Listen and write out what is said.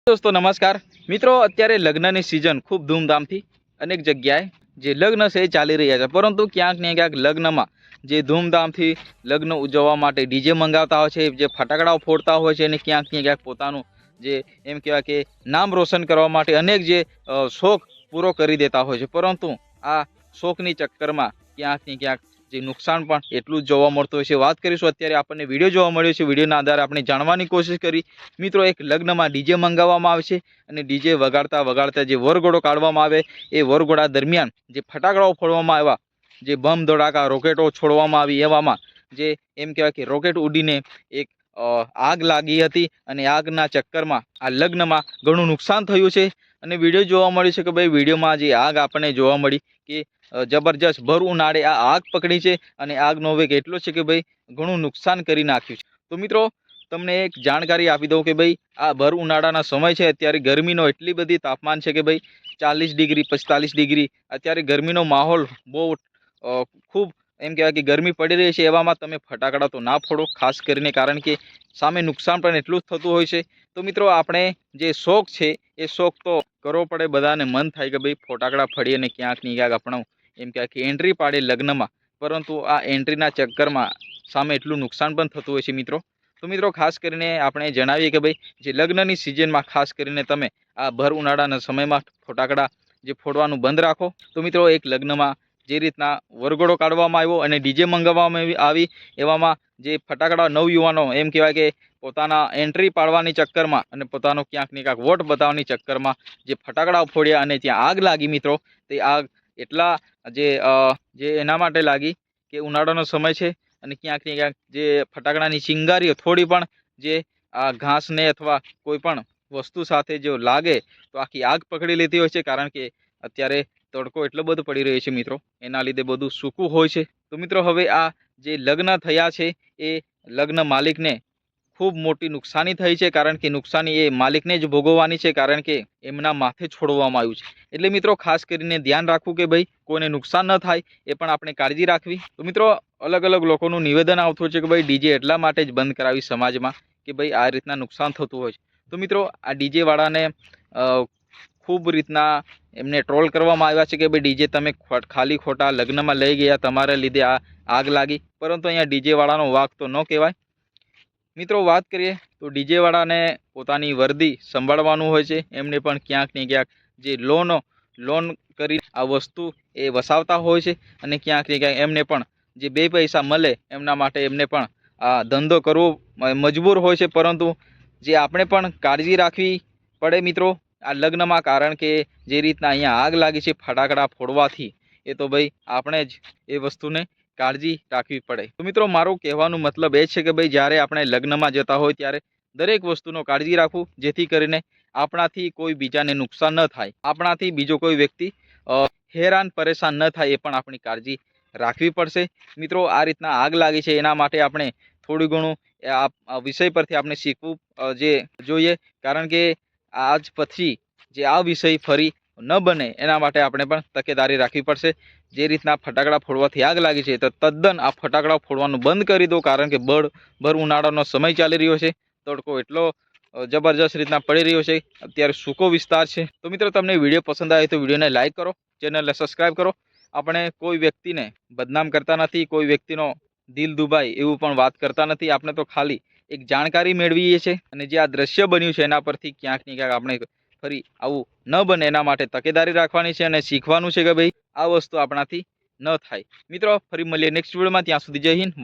दोस्तों नमस्कार मित्रों, अत्यारे लग्ननी सीजन खूब धूमधामथी अनेक जग्याए जे लग्न छे ए चाली रह्या छे, परंतु क्यांक ने क्यांक लग्नमा जे धूमधामथी लग्न उजववा माटे डीजे मंगावता होय छे, जे फटाकडाओ फोड़ता होय छे, ने क्यांक ने क्यांक पोतानुं जे एम कहेवाय के नाम रोशन करवा माटे अनेक जे शौक पूरो करी देता होय छे। परंतु आ शौकनी चक्करमां क्यांक ने क्यांक जे नुकसान पण एटલું જ જોવા મળતું હોય છે। વાત કરીશું અત્યારે આપણને વિડીયો જોવા મળ્યો છે, વિડીયોના આધારે આપણે જાણવાની કોશિશ કરી। મિત્રો, એક લગ્નમાં ડીજે મંગાવવામાં આવે છે અને ડીજે વગાડતા વગાડતા જે વરઘોડો કાઢવામાં આવે એ વરઘોડા દરમિયાન જે ફટાકડાઓ ફોડવામાં આવ્યા, જે બમ ધડાકા રોકેટો છોડવામાં આવી, એવામાં જે એમ કહેવાય કે રોકેટ ઉડીને એક આગ લાગી હતી અને આગના ચક્કરમાં આ લગ્નમાં ઘણું નુકસાન થયું છે। અને વિડીયો જોવા મળ્યું છે કે ભાઈ વિડીયોમાં જે આગ આપણને જોવા મળી કે જબરજસ્ત ભર ઉનાળે આ આગ પકડી છે અને આગનો વેગ એટલો છે કે ભાઈ ઘણું નુકસાન કરી નાખ્યું છે। તો મિત્રો, તમને એક જાણકારી આપી દઉં કે ભાઈ આ ભર ઉનાળાના સમય છે, અત્યારે ગરમીનો એટલી બધી તાપમાન છે કે ભાઈ 40 ડિગ્રી 45 ડિગ્રી અત્યારે ગરમીનો માહોલ બહુ ખૂબ એમ કહેવાય કે ગરમી પડી રહી છે। એવામાં તમે ફટાકડા તો ના ફોડો ખાસ કરીને, કારણ કે સામે નુકસાન પણ એટલું જ થતું હોય છે। તો મિત્રો, આપણે જે શોખ છે એ શોખ તો કરવો પડે, બધાને મન થાય કે ભાઈ ફટાકડા ફોડીએ અને ક્યાંક ને ક્યાંક આપણો એમ કહેવાય કે એન્ટ્રી પાડે લગ્નમાં, પરંતુ આ એન્ટ્રીના ચક્કરમાં સામે એટલું નુકસાન પણ થતું હોય છે મિત્રો। તો મિત્રો, ખાસ કરીને આપણે જણાવીએ કે ભાઈ જે લગ્નની સિઝનમાં ખાસ કરીને તમે આ ભર ઉનાળાના સમયમાં ફટાકડા જે ફોડવાનું બંધ રાખો। તો મિત્રો, એક લગ્નમાં જે રીતના વરઘોડો કાઢવામાં આવ્યો અને ડીજે મંગાવવામાં આવી, એવામાં જે ફટાકડા નવયુવાનો એમ કહેવાય કે પોતાના એન્ટ્રી પાડવાની ચક્કરમાં અને પોતાનો ક્યાંક ને ક્યાંક વોટ બતાવવાની ચક્કરમાં જે ફટાકડા ફોડ્યા અને ત્યાં આગ લાગી મિત્રો, તે આગ એટલા જે એના માટે લાગી કે ઉનાળાનો સમય છે અને ક્યાંક ને ક્યાંક જે ફટાકડાની ચિંગારીઓ થોડી પણ જે આ ઘાસને અથવા કોઈ પણ વસ્તુ સાથે જો લાગે તો આખી આગ પકડી લેતી હોય છે, કારણ કે અત્યારે તડકો એટલો બધો પડી રહ્યો છે મિત્રો, એના લીધે બધું સૂકું હોય છે। તો મિત્રો, હવે આ જે લગ્ન થયા છે એ લગ્ન માલિકને ખૂબ મોટી નુકસાની થઈ છે, કારણ કે નુકસાની એ માલિકને જ ભોગવવાની છે, કારણ કે એમના માથે છોડવામાં આવ્યું છે। એટલે મિત્રો, ખાસ કરીને ધ્યાન રાખવું કે ભાઈ કોઈને નુકસાન ન થાય, એ પણ આપણે કાળજી રાખવી। તો મિત્રો, અલગ અલગ લોકોનું નિવેદન આવતું છે કે ભાઈ ડીજે એટલા માટે જ બંધ કરાવી સમાજમાં કે ભાઈ આ રીતના નુકસાન થતું હોય છે। તો મિત્રો, આ ડીજે વાળાને ખૂબ રીતના એમને ટ્રોલ કરવામાં આવ્યા છે કે ભાઈ ડીજે તમે ખાલી ખોટા લગ્નમાં લઈ ગયા, તમારા લીધે આ આગ લાગી, પરંતુ અહીંયા ડીજે વાળાનો વાંક તો ન કહેવાય। મિત્રો, વાત કરીએ તો ડીજે વાળાને પોતાની વર્દી સંભાળવાનું હોય છે, એમને પણ ક્યાંક ને ક્યાંક જે લોન કરી આ વસ્તુ એ વસાવતા હોય છે અને ક્યાંક ને ક્યાંક એમને પણ જે બે પૈસા મળે એમના માટે એમને પણ આ ધંધો કરવો મજબૂર હોય છે। પરંતુ જે આપણે પણ કાળજી રાખવી પડે મિત્રો આ લગ્નમાં, કારણ કે જે રીતના અહીંયા આગ લાગી છે ફટાકડા ફોડવાથી, એ તો ભાઈ આપણે જ એ વસ્તુને કાળજી રાખવી પડે। તો મિત્રો, મારું કહેવાનો મતલબ એ છે કે ભાઈ જ્યારે આપણે લગ્નમાં જતા હોય ત્યારે દરેક વસ્તુનો કાળજી રાખવું, જેથી કરીને આપણાથી કોઈ બીજાને નુકસાન ન થાય, આપણાથી બીજો કોઈ વ્યક્તિ હેરાન પરેશાન ન થાય, એ પણ આપણી કાળજી રાખવી પડશે। મિત્રો, આ રીતના આગ લાગી છે એના માટે આપણે થોડું ઘણું આ વિષય પરથી આપણે શીખવું જોઈએ, કારણ કે આજ પછી જે આ વિષય ફરી ન બને એના માટે આપણે પણ તકેદારી રાખવી પડશે। જે રીતના ફટાકડા ફોડવાથી આગ લાગી છે તો તદ્દન આ ફટાકડા ફોડવાનું બંધ કરી દો, કારણ કે ભર ઉનાળાનો સમય ચાલી રહ્યો છે, તડકો એટલો જબરજસ્ત રીતના પડી રહ્યો છે, અત્યારે સૂકો વિસ્તાર છે। તો મિત્રો, તમને વિડીયો પસંદ આવે તો વિડીયોને લાઇક કરો, ચેનલને સબસ્ક્રાઈબ કરો। આપણે કોઈ વ્યક્તિને બદનામ કરતા નથી, કોઈ વ્યક્તિનો દિલ દુભાય એવું પણ વાત કરતા નથી, આપણે તો ખાલી એક જાણકારી મેળવીએ છીએ અને જે આ દ્રશ્ય બન્યું છે એના પરથી ક્યાંક ને ક્યાંક આપણે ફરી આવું ન બને એના માટે તકેદારી રાખવાની છે અને શીખવાનું છે કે ભાઈ આ વસ્તુ આપણાથી ન થાય। મિત્રો, ફરી મળીએ નેક્સ્ટ વિડીયોમાં, ત્યાં સુધી જય હિન્દ।